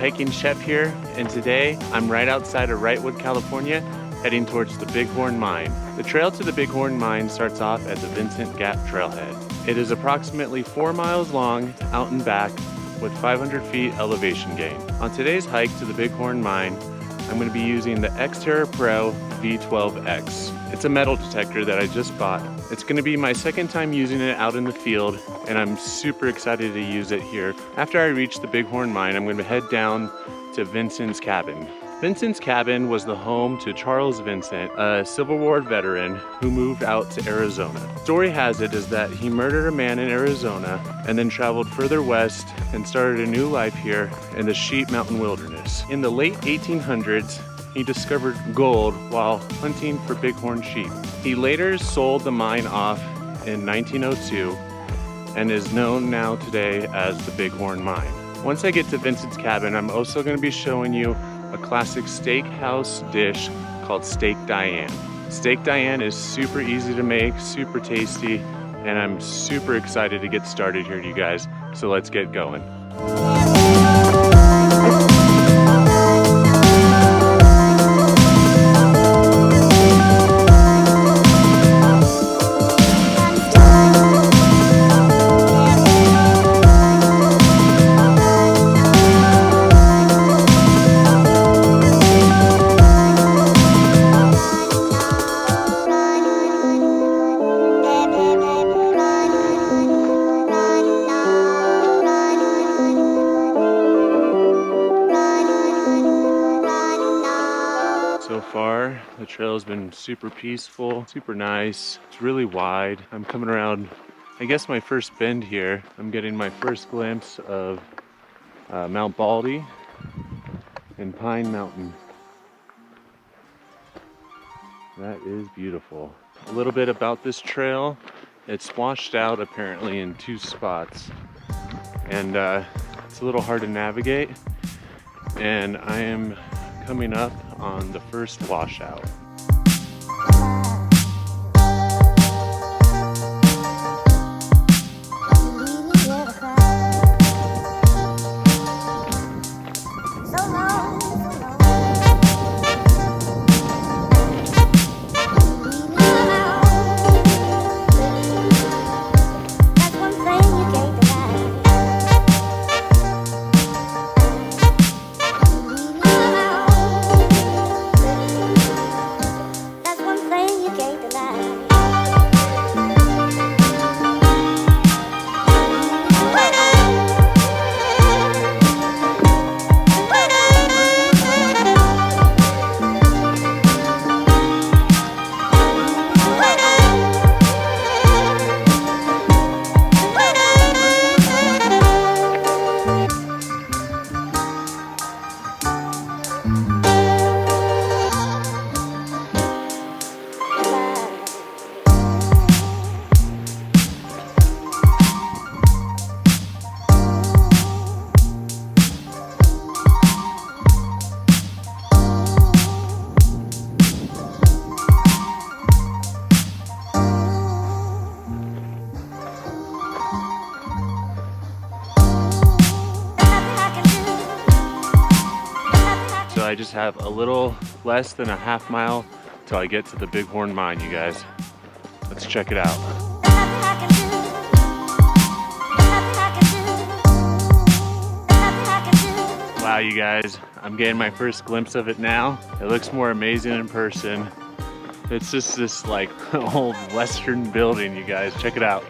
hiking chef here, and today I'm right outside of Wrightwood, California, heading towards the Bighorn Mine. The trail to the Bighorn Mine starts off at the Vincent Gap trailhead. It is approximately 4 miles long, out and back, with 500 feet elevation gain. On today's hike to the Bighorn Mine, I'm going to be using the X-Terra Pro V12X. It's a metal detector that I just bought. It's going to be my second time using it out in the field, and I'm super excited to use it here. After I reach the Bighorn Mine, I'm going to head down to Vincent's Cabin. Vincent's Cabin was the home to Charles Vincent, a Civil War veteran who moved out to Arizona. Story has it is that he murdered a man in Arizona and then traveled further west and started a new life here in the Sheep Mountain Wilderness. In the late 1800s, he discovered gold while hunting for bighorn sheep. He later sold the mine off in 1902 and is known now today as the Bighorn Mine. Once I get to Vincent's Cabin, I'm also going to be showing you a classic steakhouse dish called Steak Diane. Steak Diane is super easy to make, super tasty, and I'm super excited to get started here, you guys. So let's get going. So far, the trail has been super peaceful, super nice. It's really wide. I'm coming around, I guess, my first bend here. I'm getting my first glimpse of Mount Baldy and Pine Mountain. That is beautiful. A little bit about this trail. It's washed out apparently in 2 spots. And it's a little hard to navigate. And I am coming up on the first washout. I just have a little less than a half mile till I get to the Bighorn Mine, you guys. Let's check it out. Wow, you guys, I'm getting my first glimpse of it now. It looks more amazing in person. It's just this like old Western building, you guys. Check it out.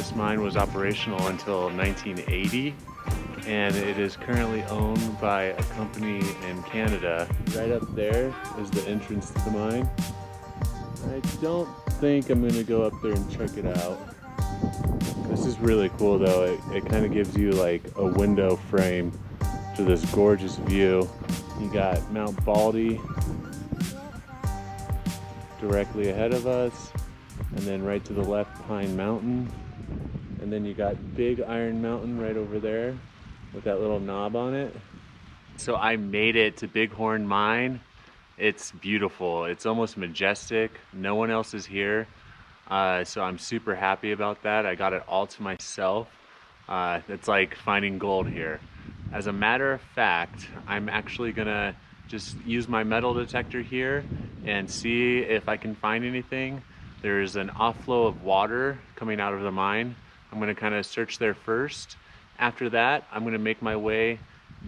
this mine was operational until 1980, and it is currently owned by a company in Canada. Right up there is the entrance to the mine. I don't think I'm gonna go up there and check it out. This is really cool though. It kind of gives you like a window frame to this gorgeous view. You got Mount Baldy directly ahead of us, and then right to the left, Pine Mountain, and then you got Big Iron Mountain right over there with that little knob on it. So I made it to Bighorn Mine. It's beautiful. It's almost majestic. No one else is here, so I'm super happy about that. I got it all to myself. It's like finding gold here. As a matter of fact, I'm actually gonna just use my metal detector here and see if I can find anything. There's an offlow of water coming out of the mine. I'm gonna kind of search there first. After that, I'm gonna make my way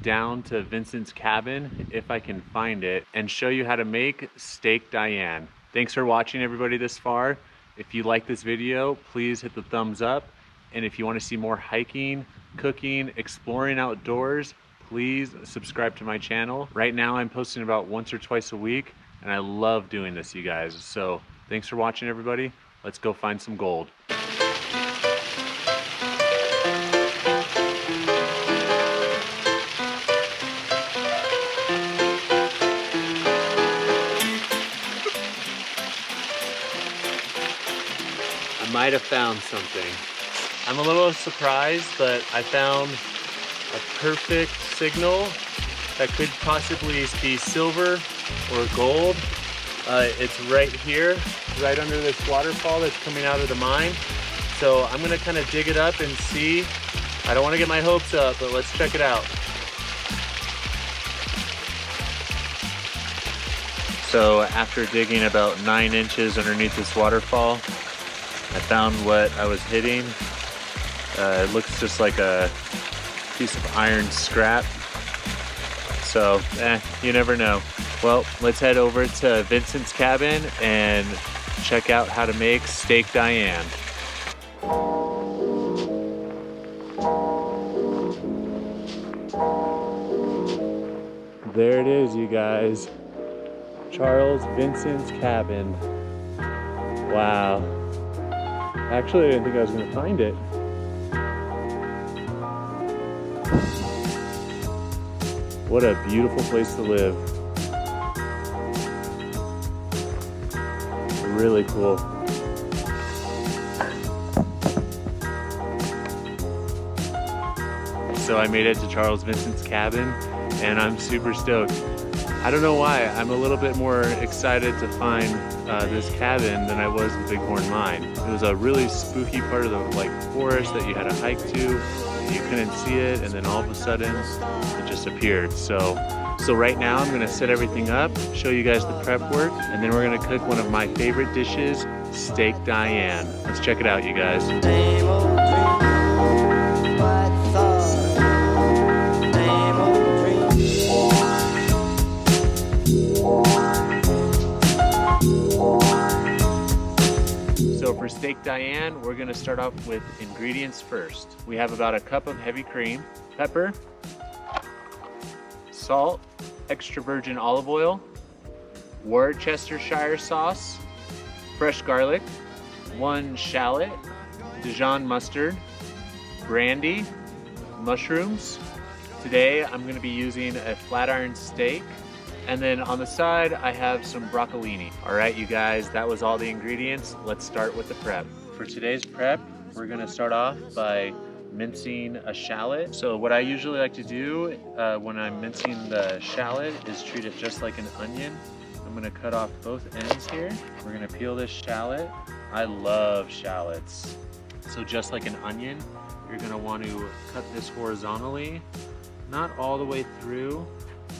down to Vincent's Cabin, if I can find it, and show you how to make Steak Diane. Thanks for watching, everybody, this far. If you like this video, please hit the thumbs up. And if you want to see more hiking, cooking, exploring outdoors, please subscribe to my channel. Right now I'm posting about once or twice a week, and I love doing this, you guys. So thanks for watching, everybody. Let's go find some gold. I might have found something. I'm a little surprised, but I found a perfect signal that could possibly be silver or gold. It's right here, right under this waterfall that's coming out of the mine. So I'm gonna kind of dig it up and see. I don't want to get my hopes up, but let's check it out. So after digging about 9 inches underneath this waterfall, I found what I was hitting. It looks just like a piece of iron scrap. So, you never know. Well, let's head over to Vincent's Cabin and check out how to make Steak Diane. There it is, you guys. Charles Vincent's Cabin. Wow. Actually, I didn't think I was gonna find it. What a beautiful place to live. Really cool. So I made it to Charles Vincent's Cabin, and I'm super stoked. I don't know why. I'm a little bit more excited to find this cabin than I was the Bighorn Mine. It was a really spooky part of the forest that you had to hike to. You couldn't see it, and then all of a sudden it just appeared. So right now I'm gonna set everything up, show you guys the prep work, and then we're gonna cook one of my favorite dishes, Steak Diane. Let's check it out, you guys. So for Steak Diane, we're gonna start off with ingredients first. We have about a cup of heavy cream, pepper, salt, extra virgin olive oil, Worcestershire sauce, fresh garlic, 1 shallot, Dijon mustard, brandy, mushrooms. Today I'm gonna be using a flat iron steak. And then on the side, I have some broccolini. All right, you guys, that was all the ingredients. Let's start with the prep. For today's prep, we're gonna start off by mincing a shallot. So what I usually like to do when I'm mincing the shallot is treat it just like an onion. I'm gonna cut off both ends here. We're gonna peel this shallot. I love shallots. So just like an onion, you're gonna want to cut this horizontally, not all the way through,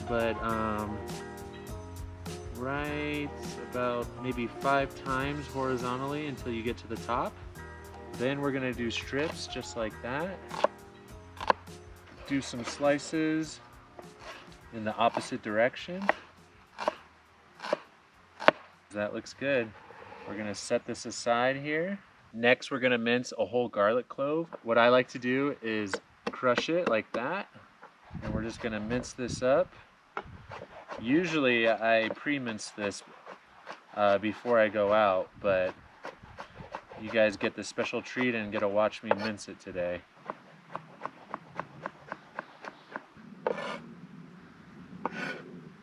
but right about maybe 5 times horizontally until you get to the top. Then we're gonna do strips just like that. Do some slices in the opposite direction. That looks good. We're gonna set this aside here. Next, we're gonna mince a whole garlic clove. What I like to do is crush it like that, and we're just gonna mince this up. Usually I pre-mince this before I go out, but you guys get the special treat and get to watch me mince it today.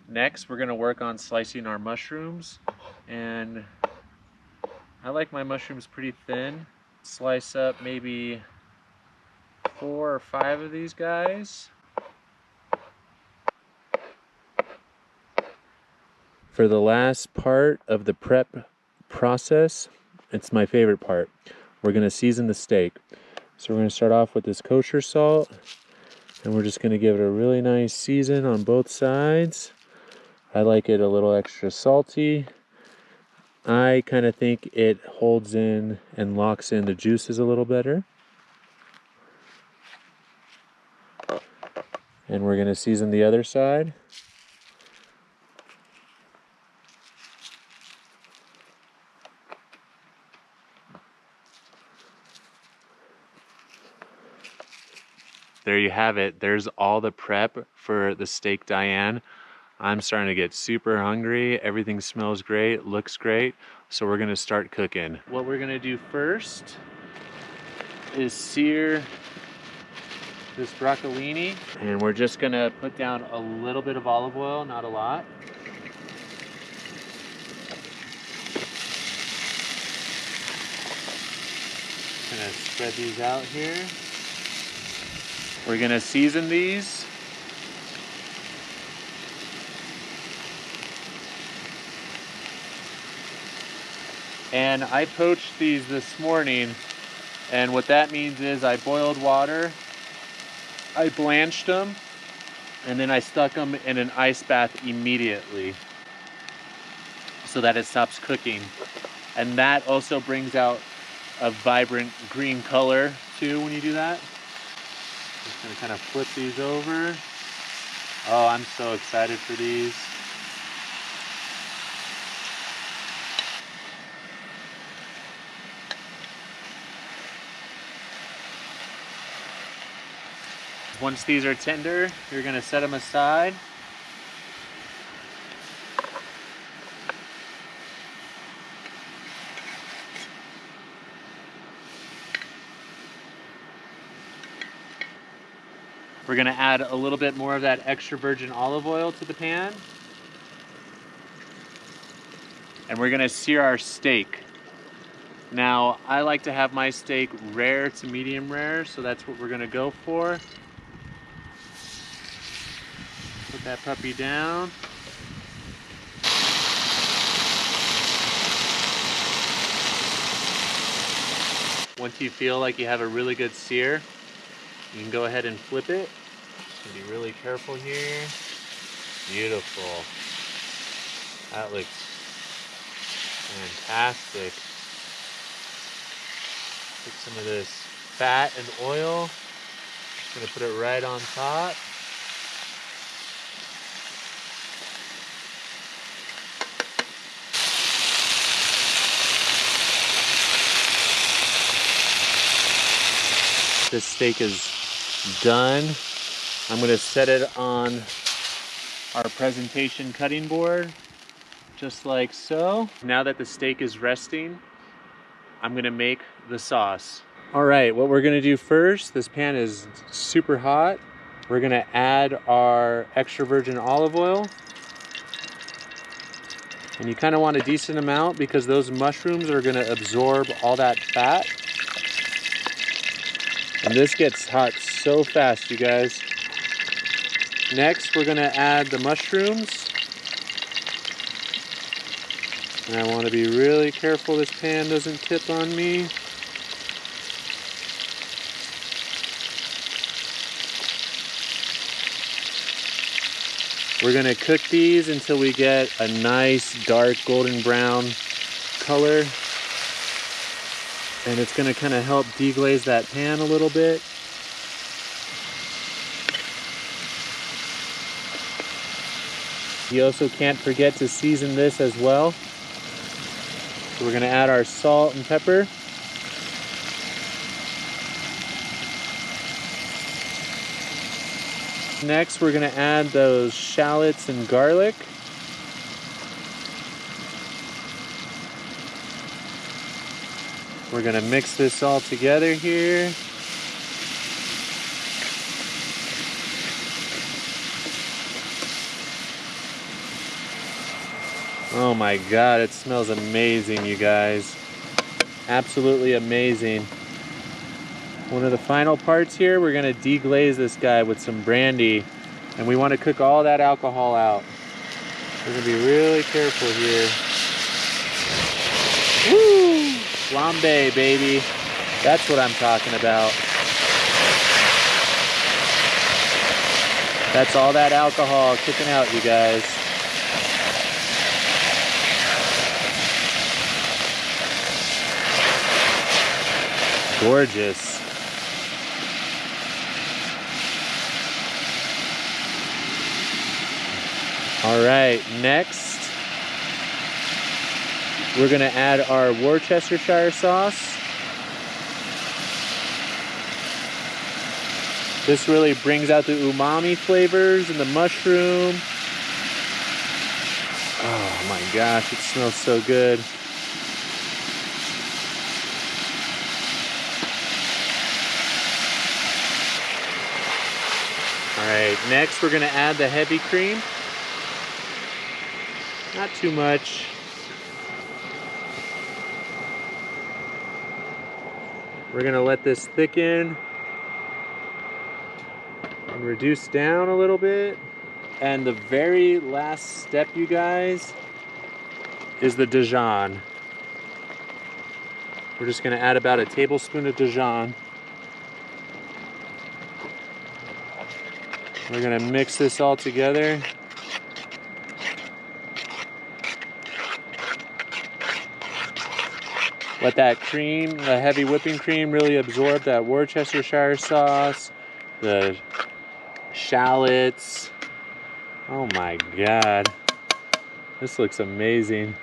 Next, we're gonna work on slicing our mushrooms, and I like my mushrooms pretty thin. Slice up maybe 4 or 5 of these guys. For the last part of the prep process, it's my favorite part. We're gonna season the steak. So we're gonna start off with this kosher salt, and we're just gonna give it a really nice season on both sides. I like it a little extra salty. I kind of think it holds in and locks in the juices a little better. And we're gonna season the other side. There you have it. There's all the prep for the Steak Diane. I'm starting to get super hungry. Everything smells great, looks great. So we're gonna start cooking. What we're gonna do first is sear this broccolini. And we're just gonna put down a little bit of olive oil, not a lot. Gonna spread these out here. We're gonna season these. And I poached these this morning, and what that means is I boiled water, I blanched them, and then I stuck them in an ice bath immediately so that it stops cooking. And that also brings out a vibrant green color too when you do that. Just gonna kind of flip these over. Oh, I'm so excited for these. Once these are tender, you're gonna set them aside. We're gonna add a little bit more of that extra virgin olive oil to the pan. And we're gonna sear our steak. Now, I like to have my steak rare to medium rare, so that's what we're gonna go for. Put that puppy down. Once you feel like you have a really good sear, you can go ahead and flip it. Just be really careful here. Beautiful. That looks fantastic. Take some of this fat and oil. Just gonna put it right on top. This steak is done. I'm gonna set it on our presentation cutting board, just like so. Now that the steak is resting, I'm gonna make the sauce. All right, what we're gonna do first, this pan is super hot. We're gonna add our extra virgin olive oil. And you kind of want a decent amount because those mushrooms are gonna absorb all that fat. And this gets hot so fast, you guys. Next, we're gonna add the mushrooms. And I wanna be really careful this pan doesn't tip on me. We're gonna cook these until we get a nice dark golden brown color. And it's gonna kind of help deglaze that pan a little bit. You also can't forget to season this as well. So we're gonna add our salt and pepper. Next, we're gonna add those shallots and garlic. We're gonna mix this all together here. Oh my God, it smells amazing, you guys. Absolutely amazing. One of the final parts here, we're gonna deglaze this guy with some brandy, and we wanna cook all that alcohol out. We're gonna be really careful here. Woo! Flambe, baby. That's what I'm talking about. That's all that alcohol kicking out, you guys. Gorgeous. All right, next, we're gonna add our Worcestershire sauce. This really brings out the umami flavors and the mushroom. Oh my gosh, it smells so good. All right, next we're gonna add the heavy cream. Not too much. We're gonna let this thicken and reduce down a little bit. And the very last step, you guys, is the Dijon. We're just gonna add about a tablespoon of Dijon. We're gonna mix this all together. Let that cream, the heavy whipping cream, really absorb that Worcestershire sauce, the shallots. Oh my God, this looks amazing.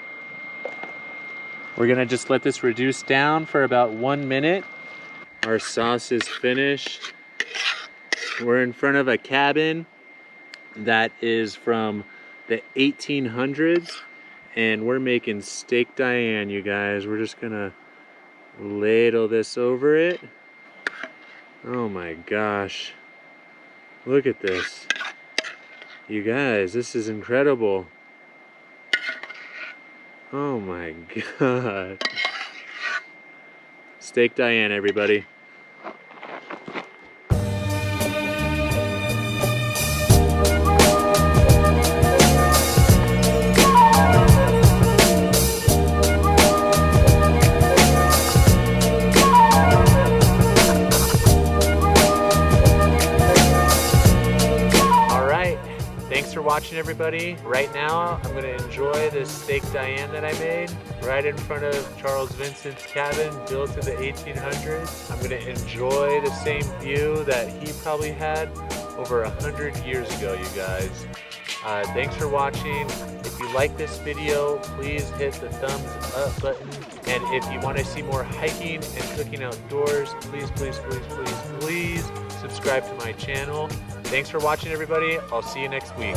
We're gonna just let this reduce down for about 1 minute. Our sauce is finished. We're in front of a cabin that is from the 1800s. And we're making Steak Diane, you guys. We're just gonna ladle this over it. Oh my gosh. Look at this. You guys, this is incredible. Oh my God. Steak Diane, everybody. Thanks for watching, everybody. Right now, I'm gonna enjoy this Steak Diane that I made right in front of Charles Vincent's cabin, built in the 1800s. I'm gonna enjoy the same view that he probably had over 100 years ago, you guys. Thanks for watching. If you like this video, please hit the thumbs up button. And if you want to see more hiking and cooking outdoors, please, please, please, please, please subscribe to my channel. Thanks for watching, everybody. I'll see you next week.